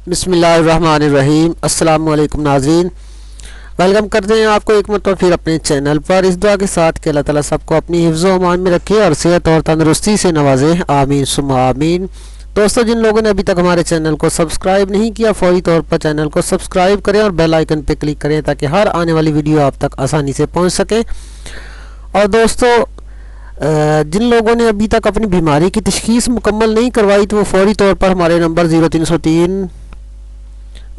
بسم اللہ الرحمن الرحیم۔ السلام علیکم ناظرین، ویلکم کرتے ہیں آپ کو ایک مرتبہ پھر اپنے چینل پر، اس دعا کے ساتھ کہ اللہ تعالیٰ سب کو اپنی حفظ و امان میں رکھے اور صحت اور تندرستی سے نوازے، آمین ثم آمین۔ دوستو، جن لوگوں نے ابھی تک ہمارے چینل کو سبسکرائب نہیں کیا، فوری طور پر چینل کو سبسکرائب کریں اور بیل آئیکن پہ کلک کریں تاکہ ہر آنے والی ویڈیو آپ تک آسانی سے پہنچ سکے۔ اور دوستو، جن لوگوں نے ابھی تک اپنی بیماری کی تشخیص مکمل نہیں کروائی تو وہ فوری طور پر ہمارے نمبر 0303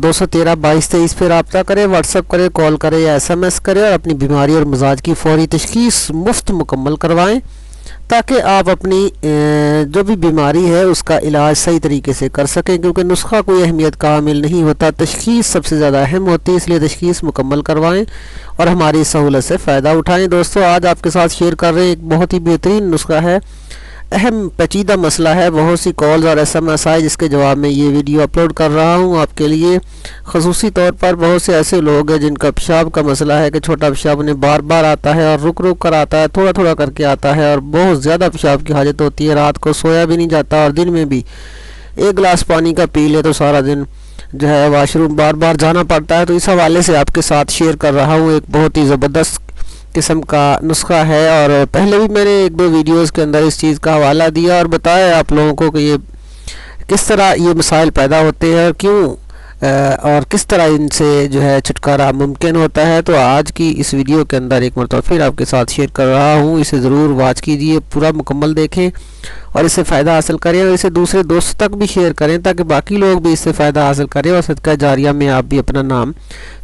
213 2223 پہ رابطہ کرے، واٹس ایپ کرے، کال کرے یا ایس ایم ایس کرے اور اپنی بیماری اور مزاج کی فوری تشخیص مفت مکمل کروائیں تاکہ آپ اپنی جو بھی بیماری ہے اس کا علاج صحیح طریقے سے کر سکیں، کیونکہ نسخہ کوئی اہمیت کا حامل نہیں ہوتا، تشخیص سب سے زیادہ اہم ہوتی ہے، اس لیے تشخیص مکمل کروائیں اور ہماری سہولت سے فائدہ اٹھائیں۔ دوستو، آج آپ کے ساتھ شیئر کر رہے ہیں ایک بہت ہی بہترین نسخہ ہے، اہم پیچیدہ مسئلہ ہے، بہت سی کالز اور ایس ایم ایس آئے جس کے جواب میں یہ ویڈیو اپلوڈ کر رہا ہوں آپ کے لیے۔ خصوصی طور پر بہت سے ایسے لوگ ہیں جن کا پیشاب کا مسئلہ ہے کہ چھوٹا پیشاب انہیں بار بار آتا ہے اور رک رک کر آتا ہے، تھوڑا تھوڑا کر کے آتا ہے اور بہت زیادہ پیشاب کی حاجت ہوتی ہے، رات کو سویا بھی نہیں جاتا اور دن میں بھی ایک گلاس پانی کا پی لے تو سارا دن جو ہے واش روم بار بار جانا پڑتا ہے۔ تو اس حوالے سے آپ کے ساتھ شیئر کر رہا ہوں، ایک بہت ہی زبردست قسم کا نسخہ ہے، اور پہلے بھی میں نے ایک دو ویڈیوز کے اندر اس چیز کا حوالہ دیا اور بتایا آپ لوگوں کو کہ یہ کس طرح یہ مسائل پیدا ہوتے ہیں اور کیوں اور کس طرح ان سے جو ہے چھٹکارا ممکن ہوتا ہے۔ تو آج کی اس ویڈیو کے اندر ایک مرتبہ پھر آپ کے ساتھ شیئر کر رہا ہوں، اسے ضرور واچ کیجئے، پورا مکمل دیکھیں اور اس سے فائدہ حاصل کریں اور اسے دوسرے دوستوں تک بھی شیئر کریں تاکہ باقی لوگ بھی اس سے فائدہ حاصل کریں اور صدقہ جاریہ میں آپ بھی اپنا نام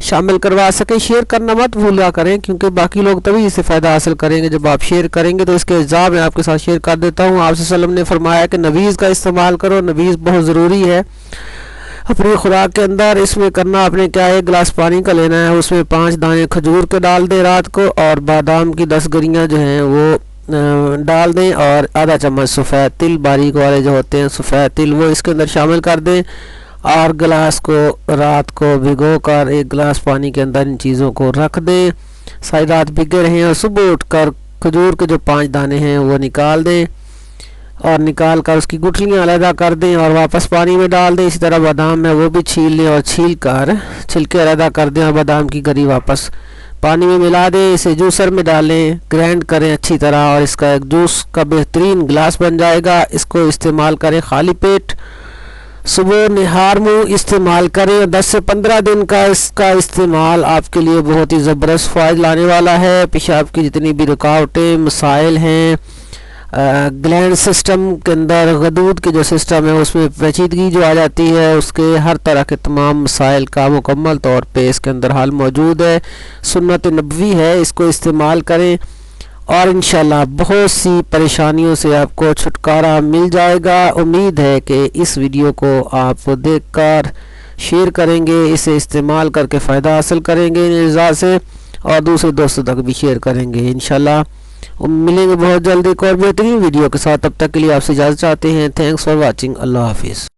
شامل کروا سکیں۔ شیئر کرنا مت بھولا کریں کیونکہ باقی لوگ تبھی اس سے فائدہ حاصل کریں گے جب آپ شیئر کریں گے۔ تو اس کے اجزاء میں آپ کے ساتھ شیئر کر دیتا ہوں۔ آپ صلی اللہ علیہ وسلم نے فرمایا کہ نبیذ کا استعمال کرو، نبیذ بہت ضروری ہے اپنی خوراک کے اندر۔ اس میں کرنا آپ نے کیا ہے، ایک گلاس پانی کا لینا ہے، اس میں 5 دانے کھجور کے ڈال دیں رات کو اور بادام کی 10 گریاں جو ہیں وہ ڈال دیں اور آدھا چمچ سفید تل، باریک والے جو ہوتے ہیں سفید تل، وہ اس کے اندر شامل کر دیں اور گلاس کو رات کو بھگو کر ایک گلاس پانی کے اندر ان چیزوں کو رکھ دیں، ساری رات بھگے رہیں اور صبح اٹھ کر کھجور کے جو 5 دانے ہیں وہ نکال دیں اور نکال کر اس کی گٹھلیاں علیحدہ کر دیں اور واپس پانی میں ڈال دیں۔ اسی طرح بادام ہے وہ بھی چھیل لیں اور چھیل کر چھلکے علیحدہ کر دیں اور بادام کی گری واپس پانی میں ملا دیں، اسے جوسر میں ڈالیں، گرینڈ کریں اچھی طرح اور اس کا ایک جوس کا بہترین گلاس بن جائے گا۔ اس کو استعمال کریں خالی پیٹ، صبح نہار منہ استعمال کریں۔ 10 سے 15 دن کا اس کا استعمال آپ کے لیے بہت ہی زبردست فائدہ لانے والا ہے۔ پیشاب کی جتنی بھی رکاوٹیں مسائل ہیں، گلینڈ سسٹم کے اندر غدود کے جو سسٹم ہے اس میں پیچیدگی جو آ جاتی ہے، اس کے ہر طرح کے تمام مسائل کا مکمل طور پہ اس کے اندر حل موجود ہے، سنت نبوی ہے، اس کو استعمال کریں اور انشاءاللہ بہت سی پریشانیوں سے آپ کو چھٹکارا مل جائے گا۔ امید ہے کہ اس ویڈیو کو آپ دیکھ کر شیئر کریں گے، اسے استعمال کر کے فائدہ حاصل کریں گے ان اجزاء سے اور دوسرے دوستوں تک بھی شیئر کریں گے انشاءاللہ۔ ملیں گے بہت جلد ایک اور بہترین ویڈیو کے ساتھ، تب تک کے لیے آپ سے اجازت چاہتے ہیں۔ تھینکس فار واچنگ، اللہ حافظ۔